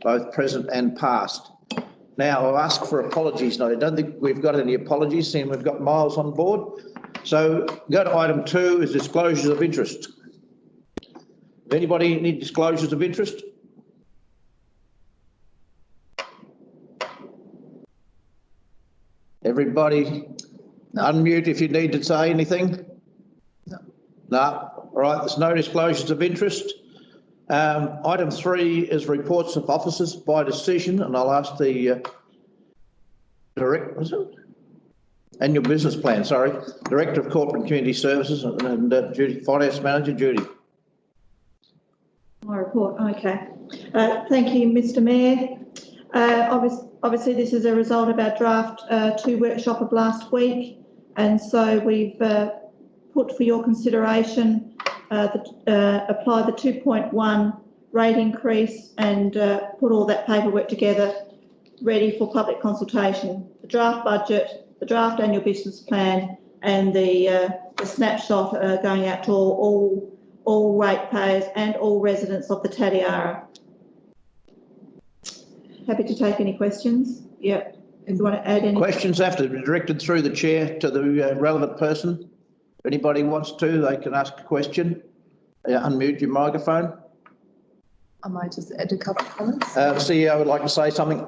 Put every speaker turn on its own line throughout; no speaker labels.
both present and past. Now, I'll ask for apologies. No, I don't think we've got any apologies, seeing we've got Miles on board. So go to item 2 is disclosures of interest. Does anybody need disclosures of interest? Everybody unmute if you need to say anything. No. All right, there's no disclosures of interest. Item 3 is reports of officers by decision, and I'll ask the annual business plan, Director of Corporate Community Services and Judy, Finance Manager Judy.
My report, okay. Thank you, Mr Mayor. Obviously, this is a result of our draft 2 workshop of last week, and so we've put for your consideration apply the 2.1 rate increase and put all that paperwork together ready for public consultation. The draft budget, the draft annual business plan, and the snapshot going out to all ratepayers and all residents of the Tatiara. Happy to take any questions. Yeah, if you want to add any
questions, have to be directed through the chair to the relevant person. If anybody wants to, they can ask a question. Unmute your microphone.
I might just add a couple of comments.
CEO would like to say something.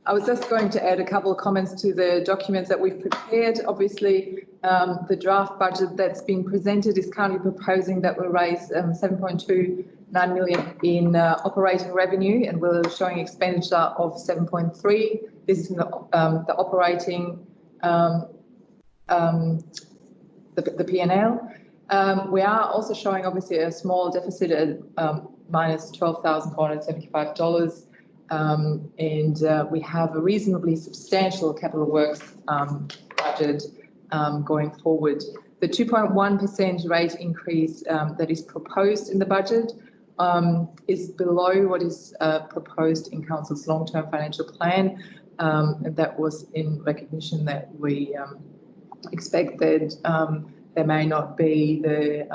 I was just going to add a couple of comments to the documents that we've prepared. Obviously, the draft budget that's been presented is currently proposing that we'll raise 7.29 million in operating revenue, and we're showing expenditure of 7.3. This is in the operating the P&L. We are also showing obviously a small deficit at minus $12,475. And we have a reasonably substantial capital works budget going forward. The 2.1% rate increase that is proposed in the budget is below what is proposed in Council's long-term financial plan, and that was in recognition that we expected there may not be the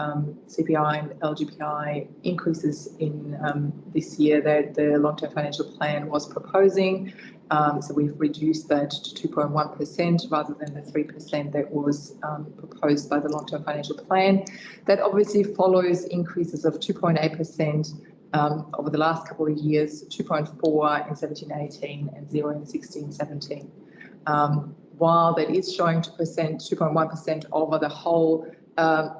CPI and LGPI increases in this year that the long-term financial plan was proposing. So we've reduced that to 2.1% rather than the 3% that was proposed by the long-term financial plan. That obviously follows increases of 2.8% over the last couple of years, 2.4 in 17-18 and 0 in 16-17. While that is showing 2.1% over the whole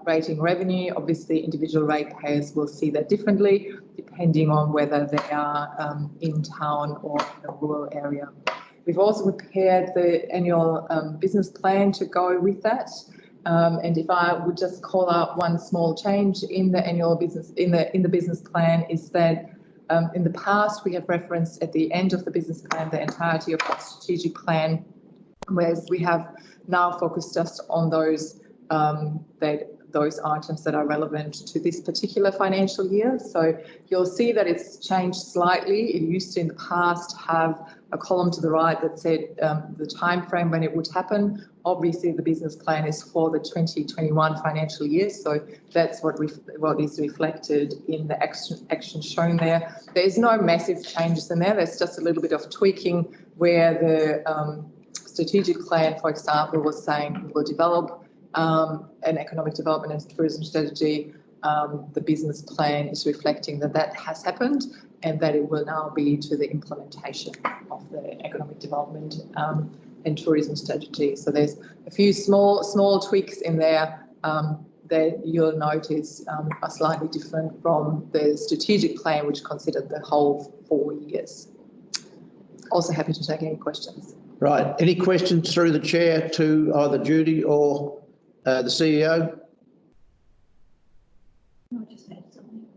rating revenue, obviously individual ratepayers will see that differently depending on whether they are in town or in a rural area. We've also prepared the annual business plan to go with that. And if I would just call out one small change in the annual business in the business plan is that in the past we have referenced at the end of the business plan the entirety of the strategic plan, whereas we have now focused just on those items that are relevant to this particular financial year. So you'll see that it's changed slightly. It used to in the past have a column to the right that said the time frame when it would happen. Obviously, the business plan is for the 2021 financial year, so that's what is reflected in the action shown there. There is no massive changes in there. There's just a little bit of tweaking where the strategic plan, for example, was saying we'll develop an economic development and tourism strategy. The business plan is reflecting that that has happened and that it will now be to the implementation of the economic development and tourism strategy. So there's a few small tweaks in there that you'll notice are slightly different from the strategic plan, which considered the whole 4 years. Also happy to take any questions.
Right. Any questions through the chair to either Judy or the CEO?
I'll just add something.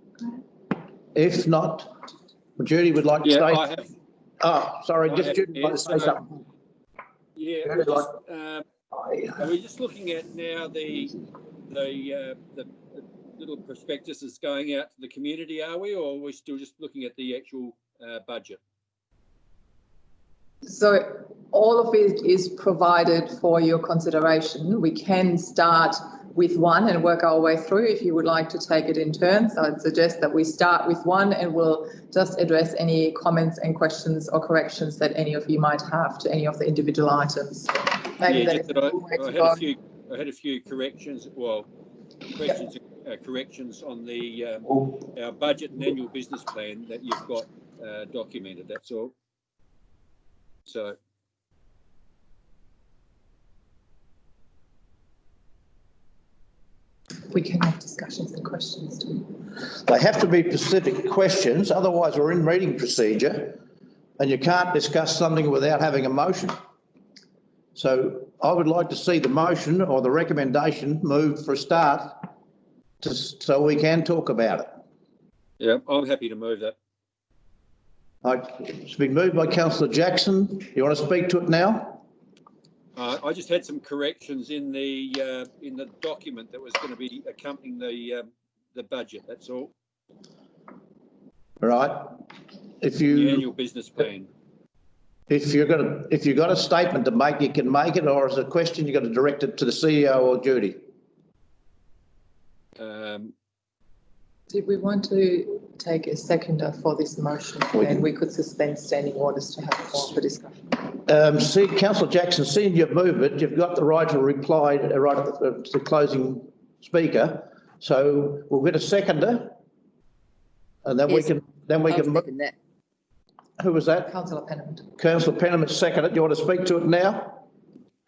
If not, Judy would like to say.
I have.
Oh, sorry, just Judy would like to say something.
Yeah, we're just looking at now the little prospectuses going out to the community, are we, or are we still just looking at the actual budget?
So all of it is provided for your consideration. We can start with one and work our way through if you would like to take it in turns. I'd suggest that we start with one and we'll just address any comments and questions or corrections that any of you might have to any of the individual items. Maybe
Yeah,
that
just
is
that
a good way to
I
go.
had a few corrections, well, questions, corrections on the our budget and annual business plan that you've got documented, that's all. So,
We can have discussions and questions too.
They have to be specific questions, otherwise we're in meeting procedure and you can't discuss something without having a motion. So I would like to see the motion or the recommendation moved for a start so we can talk about it.
yeah, I'm happy to move that.
It's been moved by Councillor Jackson. You want to speak to it now?
I just had some corrections in the document that was going to be accompanying the budget, that's all.
Right.
The annual business plan.
If you've got a statement to make, you can make it, or as a question, you've got to direct it to the CEO or Judy.
Did we want to take a seconder for this motion? And we could suspend standing orders to have more of a discussion.
See, Councillor Jackson, seeing you've moved it, you've got the right to reply right at the closing speaker. So we'll get a seconder, and then
Yes,
we can.
That.
Who was that?
Councillor Pennant.
Councillor Pennant seconded. Do you want to speak to it now?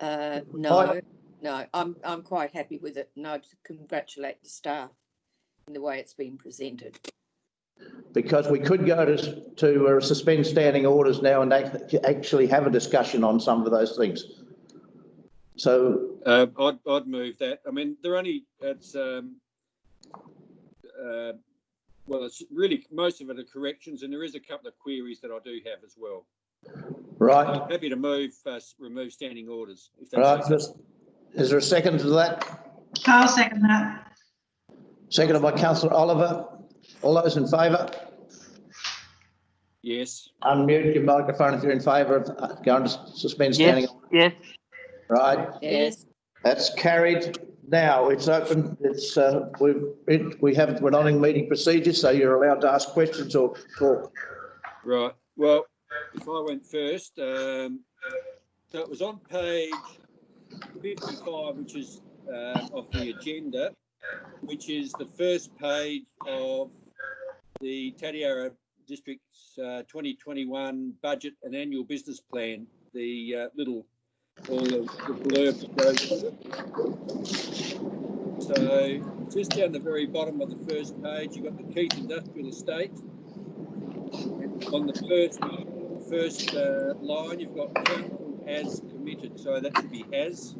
No, I'm quite happy with it, and I'd congratulate the staff in the way it's been presented.
Because we could go to suspend standing orders now and actually have a discussion on some of those things. So
I'd move that. I mean, it's really, most of it are corrections, and there is a couple of queries that I do have as well.
right.
I'm happy to remove standing orders. If
Right.
that's
Is there a second to that?
I'll second that.
Seconded by Councillor Oliver. All those in favour?
yes.
Unmute your microphone if you're in favour of going to suspend standing.
Yes.
Right.
Yes.
That's carried. Now it's open. We're not in meeting procedures, so you're allowed to ask questions or talk.
Right. Well, if I went first, so it was on page 55, which is of the agenda, which is the first page of the Tatiara District's 2021 budget and annual business plan. The all the blurb that goes with it. So just down the very bottom of the first page, you've got the Keith Industrial Estate. On the first line, you've got council as committed, so that should be has.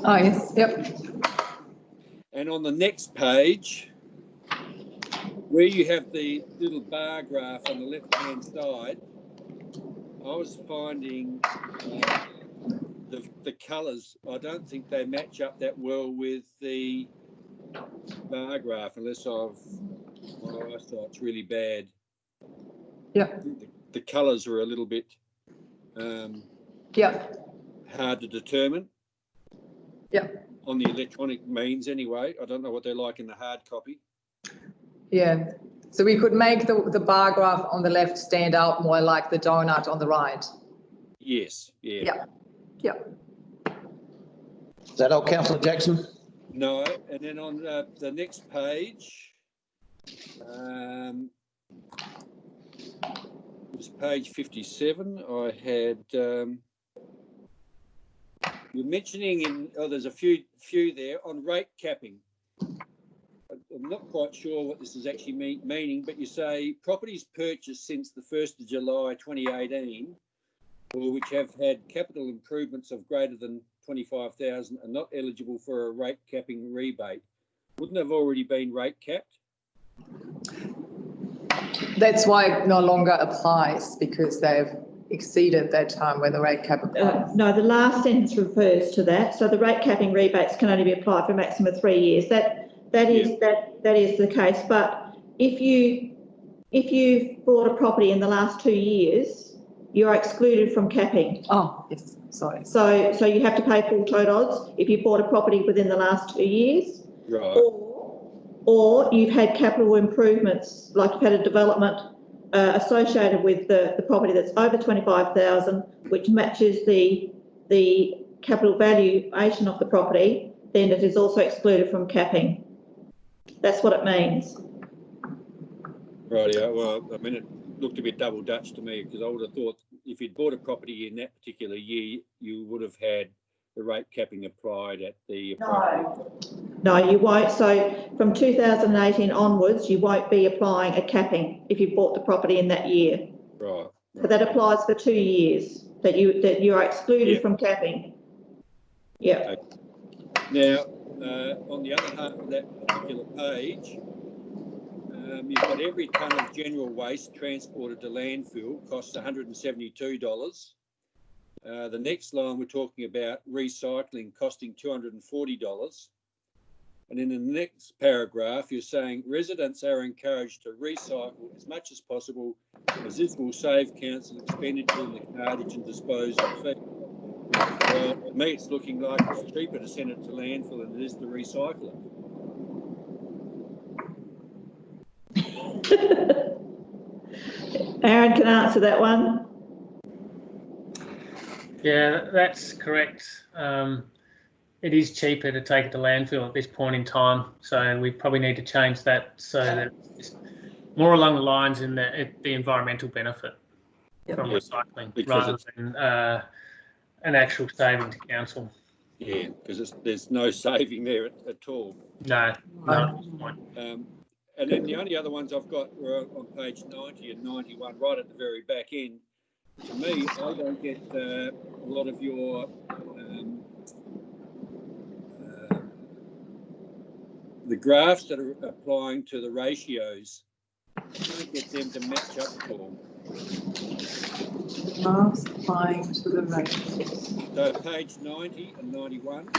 Oh, yes, yep.
And on the next page, where you have the little bar graph on the left-hand side, I was finding the colours, I don't think they match up that well with the bar graph, unless my eyesight's really bad.
Yeah.
The colours are a little bit hard to determine.
Yeah.
On the electronic means anyway. I don't know what they're like in the hard copy.
Yeah. So we could make the bar graph on the left stand out more like the donut on the right.
Yes. Yeah.
Yeah. Yeah.
Is that all, Councillor Jackson?
No. And then on the next page, it was page 57. I had you're mentioning there's a few there on rate capping. I'm not quite sure what this is actually meaning, but you say properties purchased since the 1st of July 2018, or which have had capital improvements of greater than 25,000 are not eligible for a rate capping rebate. Wouldn't have already been rate capped?
That's why it no longer applies, because they've exceeded that time where the rate cap applies.
No, the last sentence refers to that. So the rate capping rebates can only be applied for a maximum of 3 years. That is the case. But if you've bought a property in the last 2 years you're excluded from capping.
Oh, yes, sorry.
So you have to pay full tote odds if you bought a property within the last 2 years.
Right.
Or you've had capital improvements, like you've had a development associated with the property that's over 25,000, which matches the capital valuation of the property, then it is also excluded from capping. That's what it means.
Right, yeah, well, I mean, it looked a bit double Dutch to me, because I would have thought if you'd bought a property in that particular year, you would have had the rate capping applied at the
No, you won't. So from 2018 onwards, you won't be applying a capping if you bought the property in that year.
Right.
But that applies for 2 years that you are excluded from capping. Yeah.
Okay. Now, on the other half of that particular page, you've got every tonne of general waste transported to landfill costs $172. The next line we're talking about recycling costing $240. And in the next paragraph, you're saying residents are encouraged to recycle as much as possible, as this will save council expenditure in the cartage and disposal fee. Well, to me, it's looking like it's cheaper to send it to landfill than it is to recycle it.
Aaron can answer that one.
Yeah, that's correct. It is cheaper to take it to landfill at this point in time, so we probably need to change that so that it's more along the lines in the environmental benefit from recycling rather than an actual saving to council.
Yeah, because there's no saving there at all.
No.
And then the only other ones I've got were on page 90 and 91, right at the very back end. To me, I don't get a lot of your the graphs that are applying to the ratios. I can't get them to match up at all.
Graphs applying to the ratios.
So page 90 and 91.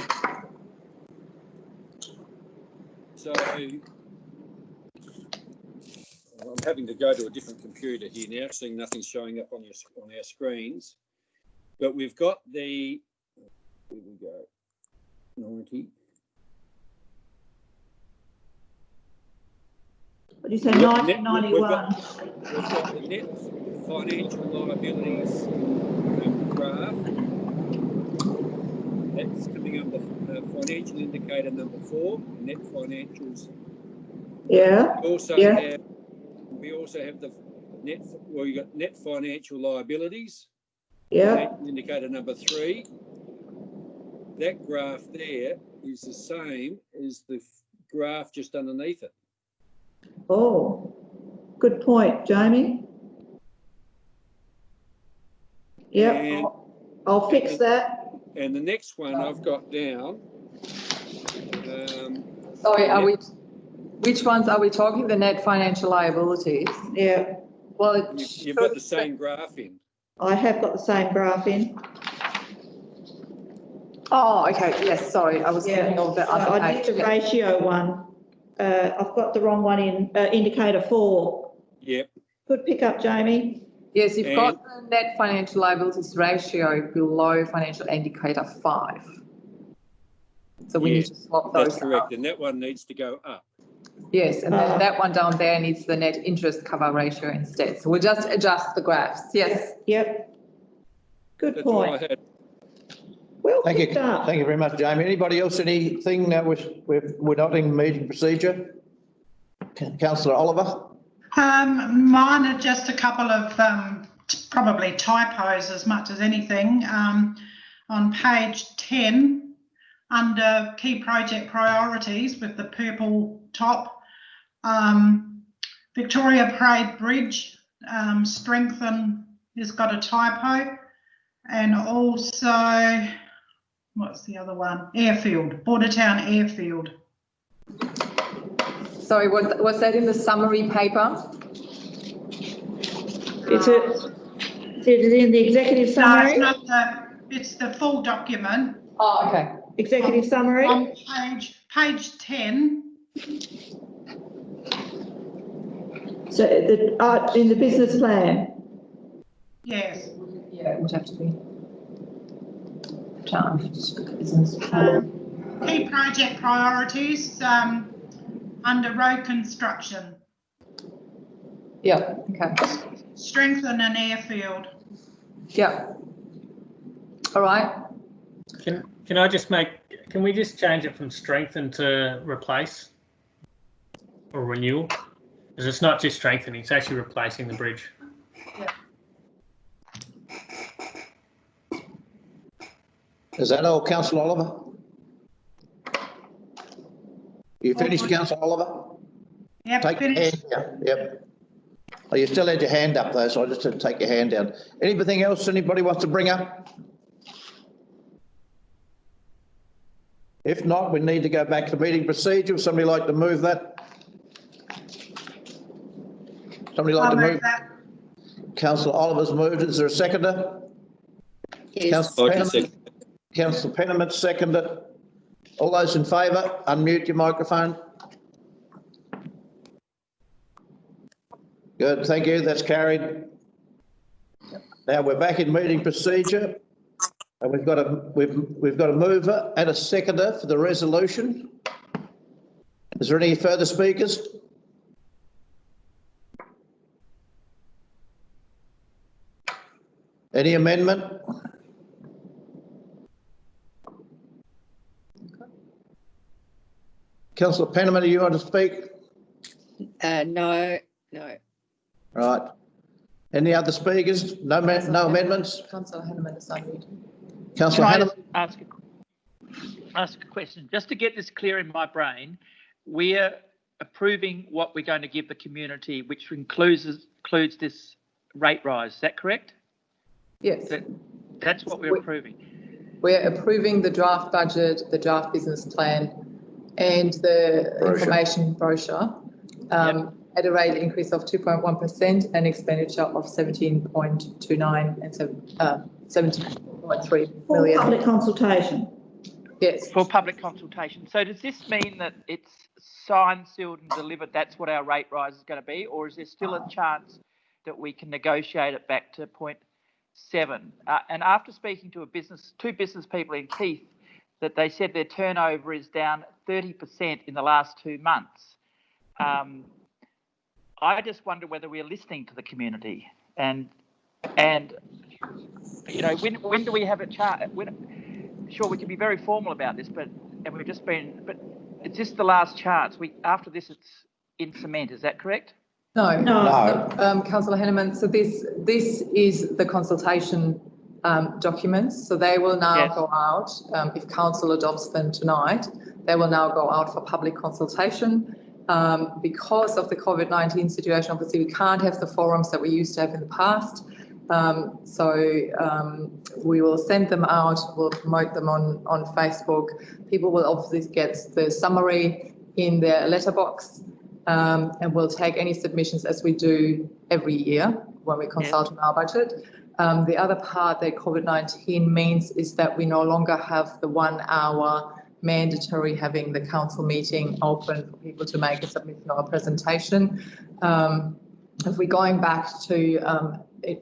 So I'm having to go to a different computer here now, seeing nothing's showing up on our screens. But we've got the, here we go, 90.
What do you say, 90, 91?
We've got the net financial liabilities graph. That's coming under financial indicator number 4, net financials.
Yeah.
We also have the net, well, you got net financial liabilities.
Yeah.
Financial indicator number 3. That graph there is the same as the graph just underneath it.
Oh, good point, Jamie. Yeah, I'll fix that.
And the next one I've got down.
Sorry, which ones are we talking? The net financial liabilities?
Yeah.
Well,
you've got the same graph in.
I have got the same graph in.
Oh, okay. Yes, sorry. I was thinking of the other page.
I did the ratio one. I've got the wrong one in indicator 4.
Yep.
Good pick up, Jamie.
Yes, you've got the net financial liabilities ratio below financial indicator 5. So we need to swap those.
That's correct,
up.
and that one needs to go up.
Yes, and then that one down there needs the net interest cover ratio instead. So we'll just adjust the graphs. Yes.
Yep. Good
That's
point.
all I had.
Well,
Thank you very much, Jamie. Anybody else, anything that we're not in meeting procedure? Councillor Oliver?
Mine are just a couple of probably typos as much as anything. On page 10, under key project priorities with the purple top, Victoria Parade Bridge, strengthen has got a typo, and also, what's the other one? Airfield, Bordertown Airfield.
Sorry, was that in the summary paper?
Is it in the executive summary?
No, it's not it's the full document.
Oh, okay.
Executive summary?
On page 10.
So in the business plan?
Yes.
Yeah, it would have to be draft business plan.
Key project priorities under road construction.
Yeah, okay.
Strengthen an airfield.
Yeah. All right.
Can I just can we just change it from strengthen to replace or renewal? Because it's not just strengthening, it's actually replacing the bridge.
Yeah.
Is that all, Councillor Oliver? You finished, Councillor Oliver?
Yep,
Take your hand down. Yep. Oh, you still had your hand up though, so I just had to take your hand down. Anything else anybody wants to bring up? If not, we need to go back to meeting procedure. Would somebody like to move that? Somebody like
I'll
to
move
move?
that.
Councillor Oliver's moved. Is there a seconder?
Yes.
I can second.
Councillor Penniman seconded. All those in favour, unmute your microphone. Good, thank you. That's carried. Now we're back in meeting procedure, and we've got a mover and a seconder for the resolution. Is there any further speakers? Any amendment? Councillor Penniman, do you want to speak?
No.
Right. Any other speakers? No amendments?
Councillor Henneman is unmuted.
Councillor
Can I
Hanneman?
ask a question? Just to get this clear in my brain, we're approving what we're going to give the community, which includes this rate rise. Is that correct?
Yes.
That's what we're approving.
We're approving the draft budget, the draft business plan, and the information brochure at a rate increase of 2.1% and expenditure of 17.29 and 17.3 million.
For public consultation.
Yes.
For public consultation. So does this mean that it's signed, sealed and delivered, that's what our rate rise is going to be? Or is there still a chance that we can negotiate it back to 0.7? And after speaking to two business people in Keith, that they said their turnover is down 30% in the last 2 months. I just wonder whether we're listening to the community and you know, when do we have a chart? Sure, we can be very formal about this, but it's just the last chance. After this, it's in cement. Is that correct?
No.
No.
Councillor Henneman, so this is the consultation documents. So they will now go out, if council adopts them tonight, they will now go out for public consultation. Because of the COVID-19 situation, obviously we can't have the forums that we used to have in the past. We will send them out, we'll promote them on Facebook. People will obviously get the summary in their letterbox, and we'll take any submissions as we do every year when we consult on our budget. The other part that COVID-19 means is that we no longer have the 1 hour mandatory having the council meeting open for people to make a submission or a presentation. If we're going back to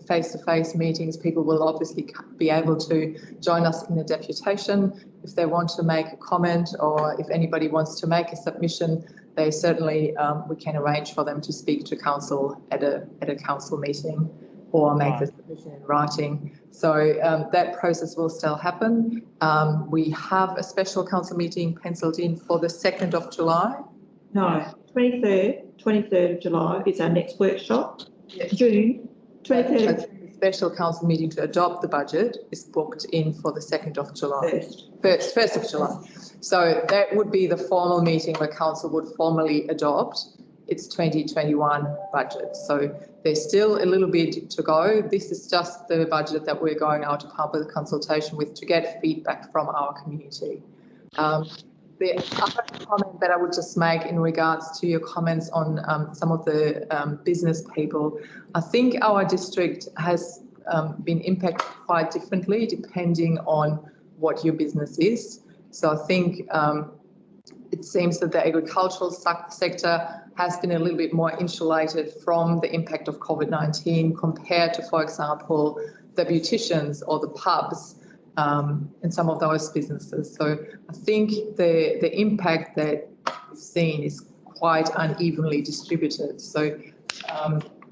face-to-face meetings, people will obviously be able to join us in a deputation. If they want to make a comment or if anybody wants to make a submission, they certainly, we can arrange for them to speak to council at a council meeting or make the submission in writing. So that process will still happen. We have a special council meeting penciled in for the 2nd of July.
No, 23rd of July is our next workshop.
Yes.
June 23rd.
The special council meeting to adopt the budget is booked in for the 2nd of July. First of July. So that would be the formal meeting where council would formally adopt its 2021 budget. So there's still a little bit to go. This is just the budget that we're going out to public consultation with to get feedback from our community. The other comment that I would just make in regards to your comments on some of the business people, I think our district has been impacted quite differently depending on what your business is. So I think it seems that the agricultural sector has been a little bit more insulated from the impact of COVID-19 compared to, for example, the beauticians or the pubs and some of those businesses. So I think the impact that we've seen is quite unevenly distributed. So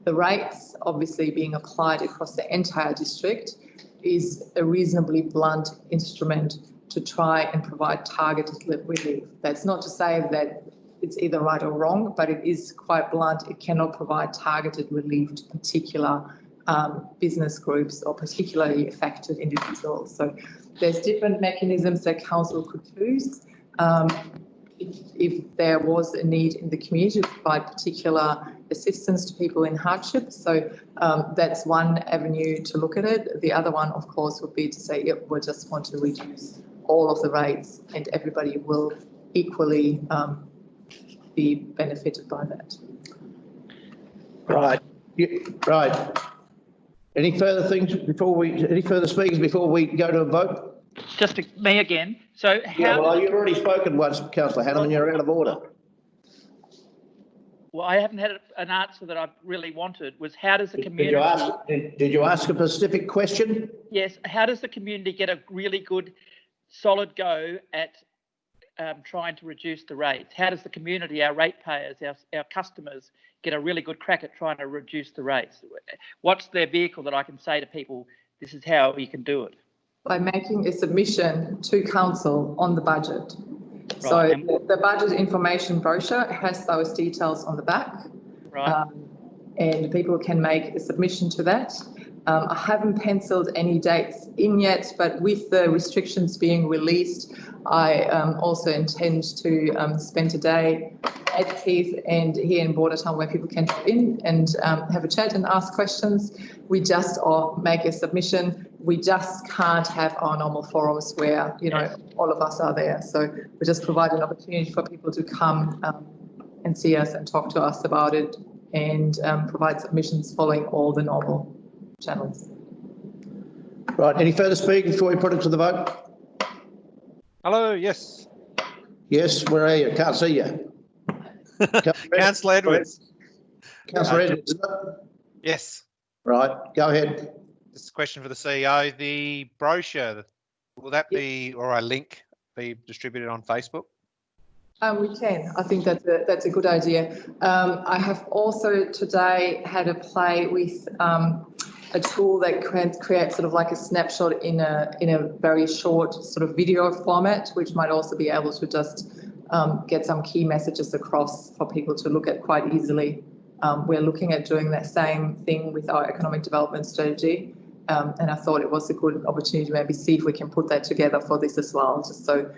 the rates obviously being applied across the entire district is a reasonably blunt instrument to try and provide targeted relief. That's not to say that it's either right or wrong, but it is quite blunt. It cannot provide targeted relief to particular business groups or particularly affected individuals. So there's different mechanisms that council could choose if there was a need in the community to provide particular assistance to people in hardship. So that's one avenue to look at it. The other one, of course, would be to say, yep, we just want to reduce all of the rates and everybody will equally be benefited by that.
Right. Right. Any further things any further speakers before we go to a vote?
Just me again. So how?
Yeah, well, you've already spoken once, Councillor Hanneman, you're out of order.
Well, I haven't had an answer that I really wanted. Was how does the community?
Did you ask a specific question?
Yes. How does the community get a really good, solid go at trying to reduce the rates? How does the community, our ratepayers, our customers, get a really good crack at trying to reduce the rates? What's their vehicle that I can say to people, this is how you can do it?
By making a submission to council on the budget. Right. So the budget information brochure has those details on the back. Right. And people can make a submission to that. I haven't penciled any dates in yet, but with the restrictions being released, I also intend to spend a day at Keith and here in Bordertown where people can drop in and have a chat and ask questions. We just make a submission. We just can't have our normal forums where, you know, all of us are there. So we just provide an opportunity for people to come and see us and talk to us about it and provide submissions following all the normal channels.
Right, any further speakers before we put it to the vote?
Hello, yes.
Yes, where are you? Can't see you.
Councillor Edwards.
Councillor Edwards.
Yes.
Right, go ahead.
This is a question for the CEO. The brochure, will that be, or a link, be distributed on Facebook?
We can. I think that's a good idea. I have also today had a play with a tool that creates sort of like a snapshot in a very short sort of video format, which might also be able to just get some key messages across for people to look at quite easily. We're looking at doing that same thing with our economic development strategy. And I thought it was a good opportunity to maybe see if we can put that together for this as well, just so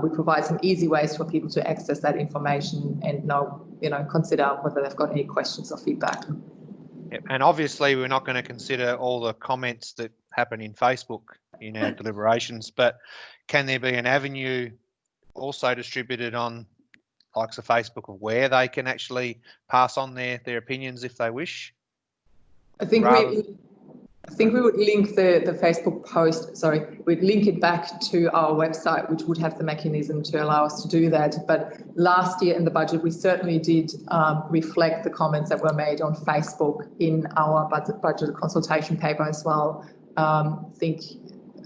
we provide some easy ways for people to access that information and know, consider whether they've got any questions or feedback.
Yep. And obviously we're not going to consider all the comments that happen in Facebook in our deliberations, but can there be an avenue also distributed on likes of Facebook of where they can actually pass on their opinions if they wish?
I think we would link the Facebook post, we'd link it back to our website, which would have the mechanism to allow us to do that. But last year in the budget, we certainly did reflect the comments that were made on Facebook in our budget consultation paper as well. I think,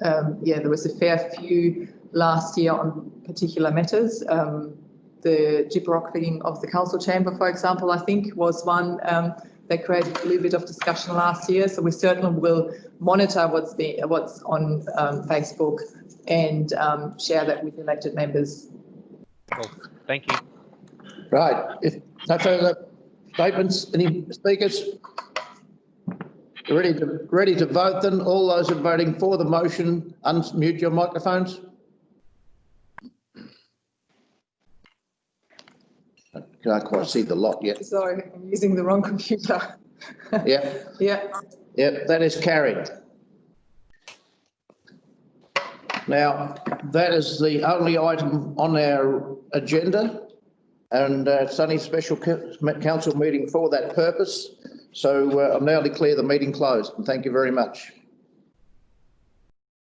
there was a fair few last year on particular matters. The gyprockling of the council chamber, for example, I think was one that created a little bit of discussion last year. So we certainly will monitor what's on Facebook and share that with elected members.
Cool. Thank you.
Right. If no further statements, any speakers? Ready to vote then? All those who are voting for the motion, unmute your microphones. I can't quite see the lot yet.
Sorry, I'm using the wrong computer.
Yeah.
Yeah.
Yep, that is carried. Now, that is the only item on our agenda, and it's only a special council meeting for that purpose. So I'll now declare the meeting closed, and thank you very much.